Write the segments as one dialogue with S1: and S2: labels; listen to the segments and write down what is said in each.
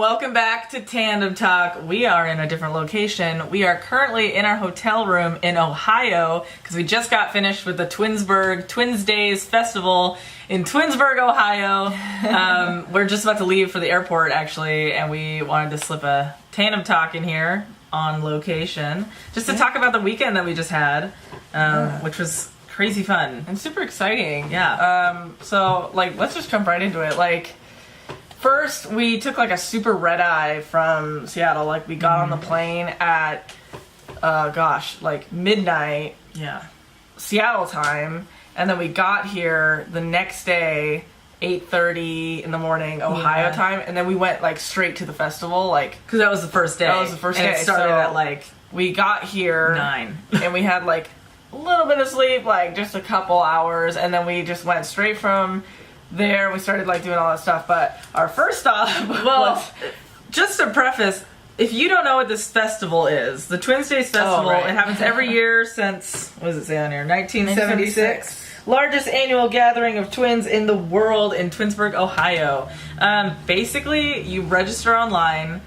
S1: welcome back to Tandem Talk. We are in a different location. We are currently in our hotel room in Ohio because we just got finished with the Twinsburg Twins Days Festival in Twinsburg, Ohio. We're just about to leave for the airport, actually, and we wanted to slip a Tandem Talk in here on location just to talk about the weekend that we just had, which was crazy fun
S2: and super exciting.
S1: Yeah.
S2: So, let's just jump right into it. First, we took a super red eye from Seattle. We got on the plane at, midnight.
S1: Yeah.
S2: Seattle time, and then we got here the next day, 8:30 in the morning, Ohio time, and then we went straight to the festival,
S1: because that was the first day.
S2: That was the first day.
S1: And it started at
S2: we got here
S1: 9,
S2: and we had a little bit of sleep, just a couple hours, and then we just went straight from there. We started doing all that stuff, but our first stop was
S1: just to preface, if you don't know what this festival is, the Twins Days Festival, it happens every year since, what does it say on here, 1976. Largest annual gathering of twins in the world in Twinsburg, Ohio. Basically, you register online,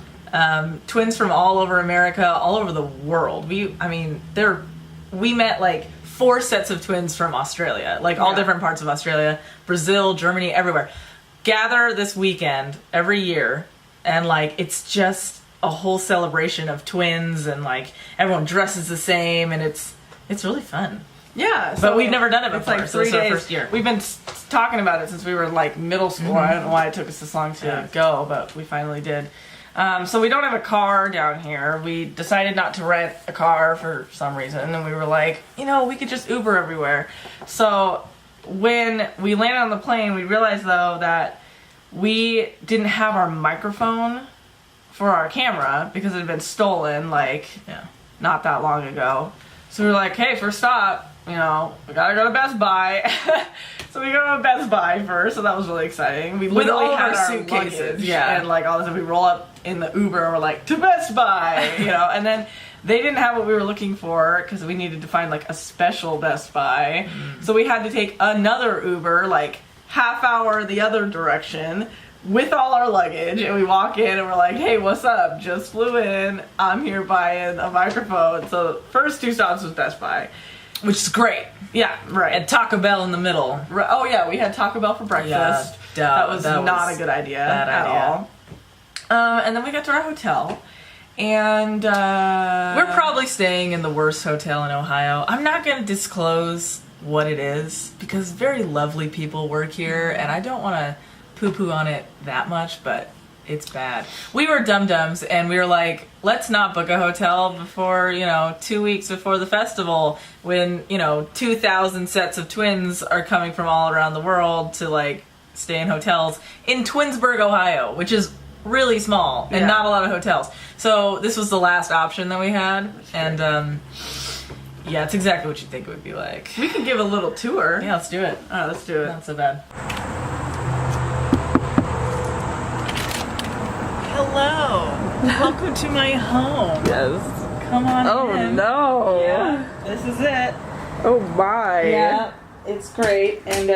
S1: twins from all over America, all over the world. We met 4 sets of twins from Australia, all different parts of Australia, Brazil, Germany, everywhere. Gather this weekend every year, and it's just a whole celebration of twins, and everyone dresses the same, and it's really fun.
S2: Yeah,
S1: but we've never done it before.
S2: It's 3 days.
S1: Our first year.
S2: We've been talking about it since we were middle school. I don't know why it took us this long to go, but we finally did. So we don't have a car down here. We decided not to rent a car for some reason, and we were we could just Uber everywhere. So when we landed on the plane, we realized though that we didn't have our microphone for our camera because it had been stolen not that long ago. So we were hey, first stop, we gotta go to Best Buy. So we go to Best Buy first, so that was really exciting. We literally had our suitcases, and all this, and we roll up in the Uber, and we're to Best Buy, and then they didn't have what we were looking for because we needed to find a special Best Buy. So we had to take another Uber, half hour the other direction with all our luggage, and we walk in and we're hey, what's up? Just flew in. I'm here buying a microphone. So the first 2 stops was Best Buy.
S1: Which is great.
S2: Yeah, right.
S1: And Taco Bell in the middle.
S2: Oh yeah, we had Taco Bell for breakfast.
S1: Yeah,
S2: that was not a good idea at all. And then we got to our hotel, and
S1: we're probably staying in the worst hotel in Ohio. I'm not going to disclose what it is because very lovely people work here, and I don't want to poo-poo on it that much, but it's bad. We were dum-dums, and we were let's not book a hotel before, 2 weeks before the festival when, 2,000 sets of twins are coming from all around the world to, stay in hotels in Twinsburg, Ohio, which is really small and not a lot of hotels. So this was the last option that we had, and, it's exactly what you'd think it would be like.
S2: We can give a little tour.
S1: Yeah, let's do it.
S2: All right, let's do it.
S1: Not so bad. Hello. Welcome to my home.
S2: Yes.
S1: Come on in.
S2: Oh no.
S1: Yeah, this is it.
S2: Oh my.
S1: Yeah, it's great. And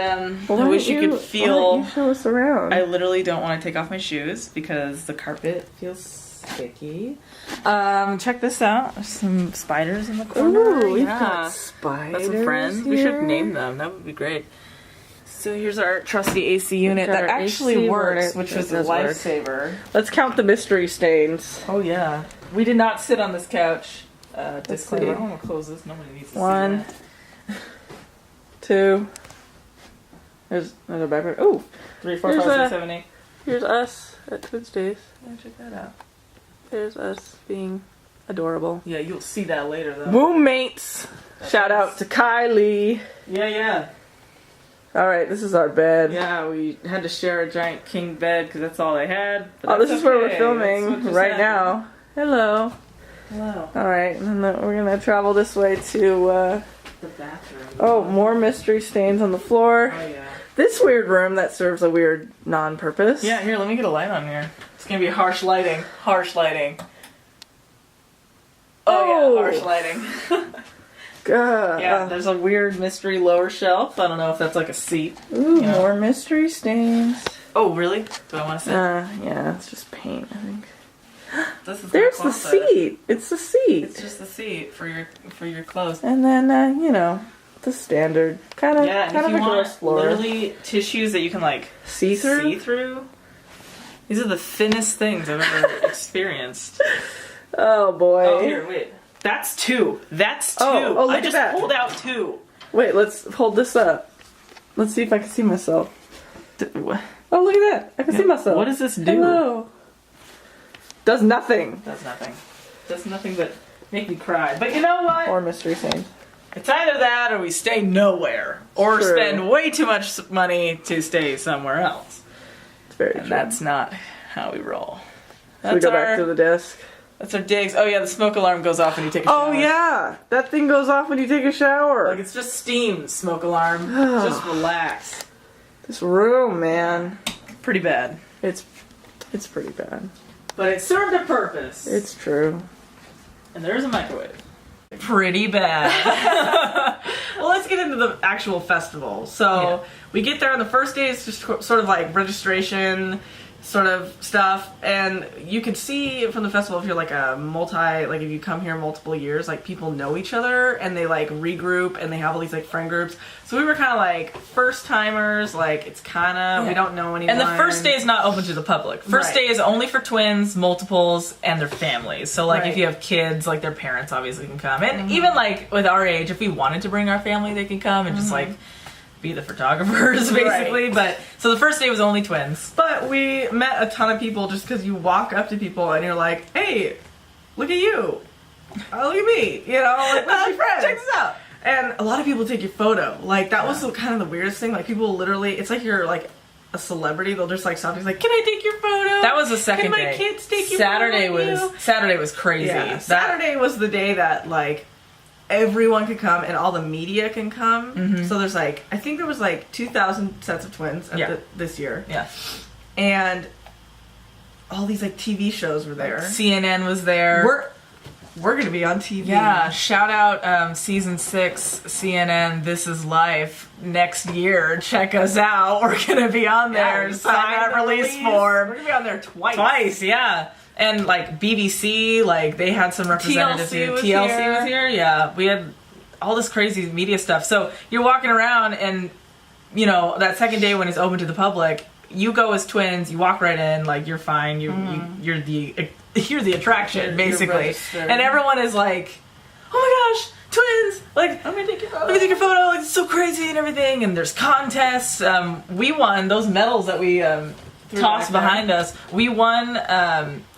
S1: I wish you could feel.
S2: Why don't you show us around?
S1: I literally don't want to take off my shoes because the carpet feels sticky. Check this out. There's some spiders in the corner.
S2: Ooh, we've got spiders.
S1: Got some friends.
S2: Here.
S1: We should name them. That would be great. So here's our trusty AC unit that actually
S2: AC
S1: works, which was a lifesaver.
S2: Let's count the mystery stains.
S1: Oh yeah. We did not sit on this couch. Disclaimer.
S2: see.
S1: I want to close this. Nobody needs to
S2: 1,
S1: see that.
S2: 2. There's another backpack. Oh,
S1: 3, 4,
S2: Here's
S1: 5, 6,
S2: a-
S1: 7, 8.
S2: here's us at Twins Days.
S1: Yeah, check that out.
S2: There's us being adorable.
S1: Yeah, you'll see that later though.
S2: Roommates. Shout out to Kylie.
S1: Yeah.
S2: All right, this is our bed.
S1: Yeah, we had to share a giant king bed because that's all they had. But
S2: Oh, this is where we're
S1: okay.
S2: filming
S1: That's what just
S2: right
S1: happened.
S2: now. Hello.
S1: Hello.
S2: All right, and then we're gonna travel this way to.
S1: The bathroom.
S2: Oh, more mystery stains on the floor.
S1: Oh yeah.
S2: This weird room that serves a weird non-purpose.
S1: Yeah, here, let me get a light on here. It's gonna be harsh lighting. Harsh lighting. Oh yeah, harsh lighting. Yeah, there's a weird mystery lower shelf. I don't know if that's a seat.
S2: Ooh, more mystery stains.
S1: Oh, really? Do I want to sit?
S2: Yeah, it's just paint, I think.
S1: This is
S2: There's the seat. It's the seat.
S1: It's just the seat for your clothes.
S2: And then, the standard kind of a gross floor.
S1: Literally tissues that you can like
S2: see
S1: through. These are the thinnest things I've ever experienced.
S2: Oh boy.
S1: Oh, here, wait. That's 2. That's 2.
S2: Oh, look
S1: I
S2: at
S1: just
S2: that.
S1: pulled out 2.
S2: Wait, let's hold this up. Let's see if I can see myself.
S1: What?
S2: Oh, look at that. I can see myself.
S1: What does this do?
S2: Hello. Does nothing.
S1: Does nothing. Does nothing but make me cry. But you know what?
S2: Or mystery sane.
S1: It's either that or we stay nowhere. Or
S2: True.
S1: spend way too much money to stay somewhere else.
S2: It's very
S1: And
S2: true.
S1: that's not how we roll.
S2: Should we go back to the desk?
S1: That's our digs. Oh yeah, the smoke alarm goes off when you take a shower.
S2: Oh yeah! That thing goes off when you take a shower.
S1: Like it's just steam, smoke alarm. Just relax.
S2: This room, man.
S1: Pretty bad.
S2: It's pretty bad.
S1: But it served a purpose.
S2: It's true.
S1: And there's a microwave. Pretty bad.
S2: Well, let's get into the actual festival. So we get there, and the first day is just sort of like registration sort of stuff, and you can see from the festival if you're like if you come here multiple years, like people know each other and they like regroup and they have all these like friend groups. So we were kind of like first timers, like it's kind of we don't know anyone.
S1: And the first day is not open to the public. First day is only for twins, multiples, and their families. So like if you have kids, like their parents obviously can come, and even like with our age, if we wanted to bring our family, they can come and just like be the photographers basically. But so the first day was only twins,
S2: but we met a ton of people just because you walk up to people and you're like, hey, look at you, oh, look at me, you know, like let's be friends,
S1: check this out.
S2: And a lot of people take your photo. Like that was kind of the weirdest thing. Like people literally, it's like you're like a celebrity. They'll just like stop. He's like, "Can I take your photo?"
S1: That was the second day.
S2: Can my kids take your
S1: Saturday
S2: photo?
S1: Saturday was crazy.
S2: Yeah, Saturday was the day that like everyone could come and all the media can come. So there's like, I think there was like 2,000 sets of twins at this year.
S1: Yeah,
S2: and all these like TV shows were there.
S1: CNN was there.
S2: We're gonna be on TV.
S1: Yeah, shout out season 6 CNN This Is Life next year. Check us out. We're gonna be on there. Sign that release form.
S2: We're gonna be on there twice.
S1: Twice, yeah. And like BBC, like they had some representatives.
S2: TLC was
S1: here. Yeah, we had all this crazy media stuff. So you're walking around, and you know that second day when it's open to the public, you go as twins. You walk right in, like you're fine. You're the attraction basically, and everyone is like, "Oh my gosh, twins! Like
S2: I'm gonna take your photo.
S1: Let me take your photo. Like, it's so crazy and everything." And there's contests. We won those medals that we tossed behind us. We won.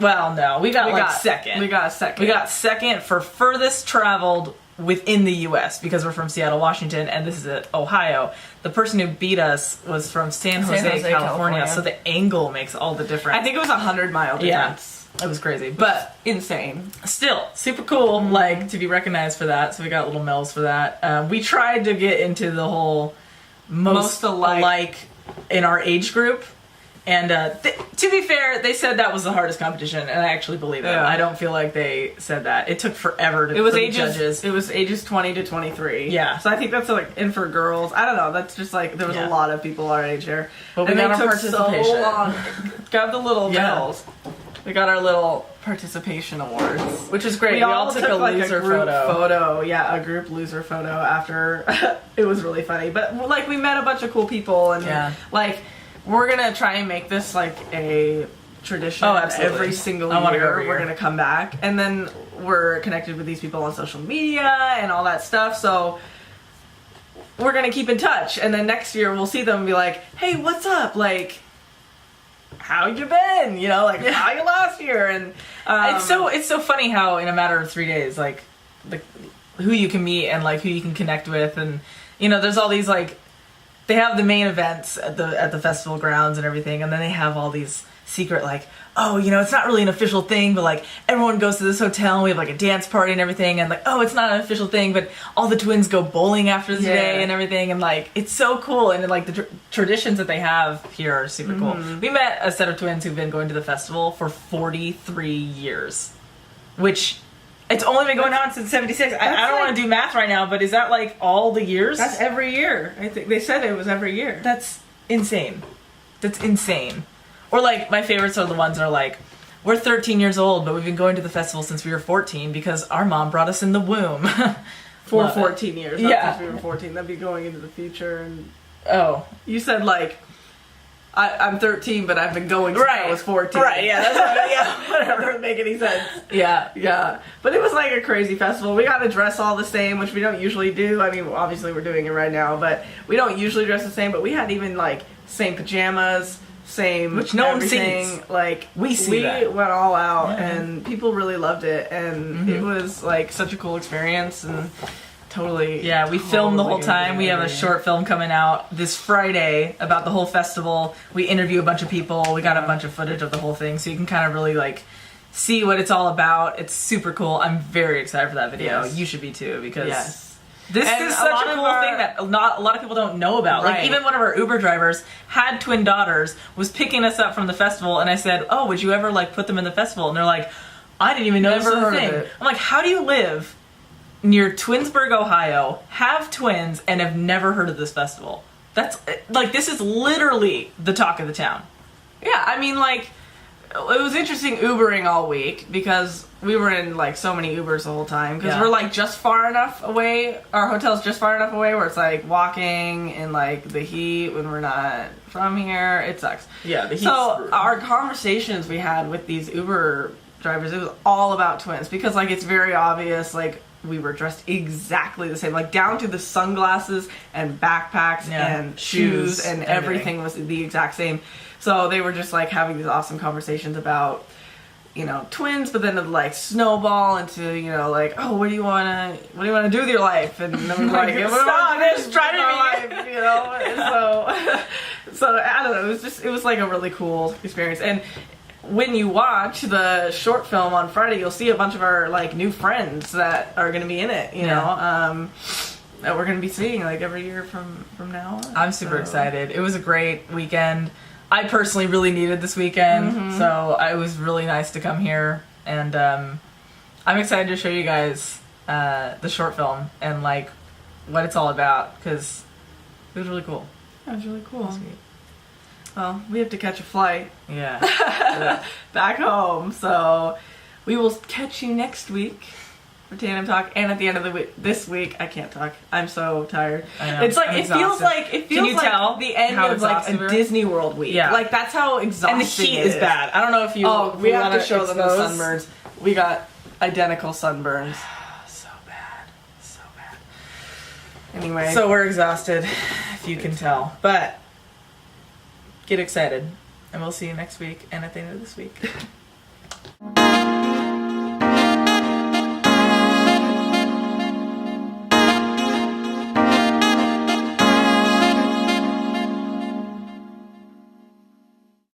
S1: Well, no, we got second.
S2: We got second.
S1: We got second for furthest traveled within the U.S. because we're from Seattle, Washington, and this is Ohio. The person who beat us was from San Jose, California. So the angle makes all the difference.
S2: I think it was 100-mile difference.
S1: It was crazy, but
S2: insane.
S1: Still super cool, like to be recognized for that. So we got little medals for that. We tried to get into the whole most alike in our age group, and to be fair, they said that was the hardest competition, and I actually believe it. I don't feel like they said that. It took forever to. It was judges.
S2: It was ages 20 to 23.
S1: Yeah,
S2: so I think that's like in for girls. I don't know. That's just like there was a lot of people our age there,
S1: but we got our participation.
S2: So long. Got the little medals. We got our little participation awards,
S1: which is great. We all took a loser
S2: photo. Yeah, a group loser photo after. It was really funny, but like we met a bunch of cool people, and like we're gonna try and make this like a tradition.
S1: Oh, absolutely.
S2: Every single
S1: year
S2: we're gonna come back, and then we're connected with these people on social media and all that stuff. So we're gonna keep in touch, and then next year we'll see them and be like, "Hey, what's up?" Like, how you been? You know, like how you last year? And
S1: it's so funny how in a matter of 3 days, like who you can meet and like who you can connect with, and you know, there's all these like they have the main events at the festival grounds and everything, and then they have all these secret like, oh, you know, it's not really an official thing, but like everyone goes to this hotel and we have like a dance party and everything, and like, oh, it's not an official thing, but all the twins go bowling after the day and everything, and like it's so cool, and like the traditions that they have here are super cool. We met a set of twins who've been going to the festival for 43 years, which it's only been going on since 76. I don't want to do math right now, but is that like all the years?
S2: That's every year. I think they said it was every year.
S1: That's insane. That's insane. Or like my favorites are the ones that are like, we're 13 years old, but we've been going to the festival since we were 14 because our mom brought us in the womb.
S2: For 14 years. Not
S1: Yeah.
S2: since we were 14. That'd be going into the future. And
S1: Oh.
S2: you said like, I'm 13, but I've been going since I was 14.
S1: Right, yeah, that's what, yeah.
S2: Whatever, it doesn't make any sense.
S1: Yeah.
S2: Yeah, but it was like a crazy festival. We got to dress all the same, which we don't usually do. I mean, obviously we're doing it right now, but we don't usually dress the same. But we had even like same pajamas, same
S1: Which no one
S2: everything.
S1: sees.
S2: Like
S1: We see that.
S2: went all out,
S1: Yeah.
S2: and people really loved it, and it was like such a cool experience, and totally.
S1: Yeah, we filmed the whole
S2: totally
S1: time. We have a
S2: agree.
S1: short film coming out this Friday about the whole festival. We interview a bunch of people. We got a bunch of footage of the whole thing, so you can kind of really like see what it's all about. It's super cool. I'm very excited for that video.
S2: Yes.
S1: You should be too, because
S2: Yes.
S1: this
S2: And
S1: is
S2: a
S1: such
S2: lot
S1: a
S2: of
S1: cool
S2: our-
S1: thing that not a lot of people don't know about. Like
S2: Right.
S1: even one of our Uber drivers had twin daughters, was picking us up from the festival, and I said, "Oh, would you ever like put them in the festival?" And they're like, "I didn't even know this
S2: Never
S1: was a
S2: heard of
S1: thing."
S2: it.
S1: I'm like, "How do you live near Twinsburg, Ohio, have twins, and have never heard of this festival?" That's like, this is literally the talk of the town.
S2: Yeah, I mean, like, it was interesting Ubering all week because we were in like so many Ubers the whole time because
S1: Yeah.
S2: we're like just far enough away. Our hotel's just far enough away where it's like walking in like the heat when we're not from here. It sucks.
S1: Yeah, the heat's
S2: So
S1: brutal.
S2: our conversations we had with these Uber drivers, it was all about twins because like it's very obvious like we were dressed exactly the same, like down to the sunglasses and backpacks
S1: Yeah.
S2: and shoes
S1: Shoes,
S2: and
S1: everything.
S2: everything was the exact same. So they were just like having these awesome conversations about, you know, twins, but then it'd like snowball into, you know, like, oh, what do you wanna do with your life? And then we're like,
S1: Stop,
S2: just
S1: try to
S2: my
S1: be-
S2: life, you know. And so I don't know. It was like a really cool experience. And when you watch the short film on Friday, you'll see a bunch of our like new friends that are going to be in it. You know, that we're going to be seeing like every year from now on.
S1: I'm super
S2: So-
S1: excited. It was a great weekend. I personally really needed this weekend, so it was really nice to come here. And I'm excited to show you guys the short film and like what it's all about, because it was really cool.
S2: That was really cool. Well, we have to catch a flight
S1: Yeah.
S2: back home, so we will catch you next week for Tandem Talk. And at the end of the week, this week, I can't talk. I'm so tired.
S1: I know.
S2: It's like
S1: I'm
S2: it feels
S1: exhausted.
S2: like
S1: Can you tell
S2: the end
S1: how
S2: of like
S1: exhausted we
S2: a
S1: are?
S2: Disney World week.
S1: Yeah.
S2: Like that's how exhausting.
S1: And the heat
S2: it
S1: is bad. I don't know if you.
S2: Oh, we have
S1: wanna
S2: to show them the
S1: expose-
S2: sunburns. We got identical sunburns.
S1: So bad. So bad.
S2: Anyway,
S1: So we're exhausted, if you can tell. But get excited. And we'll see you next week and at the end of this week.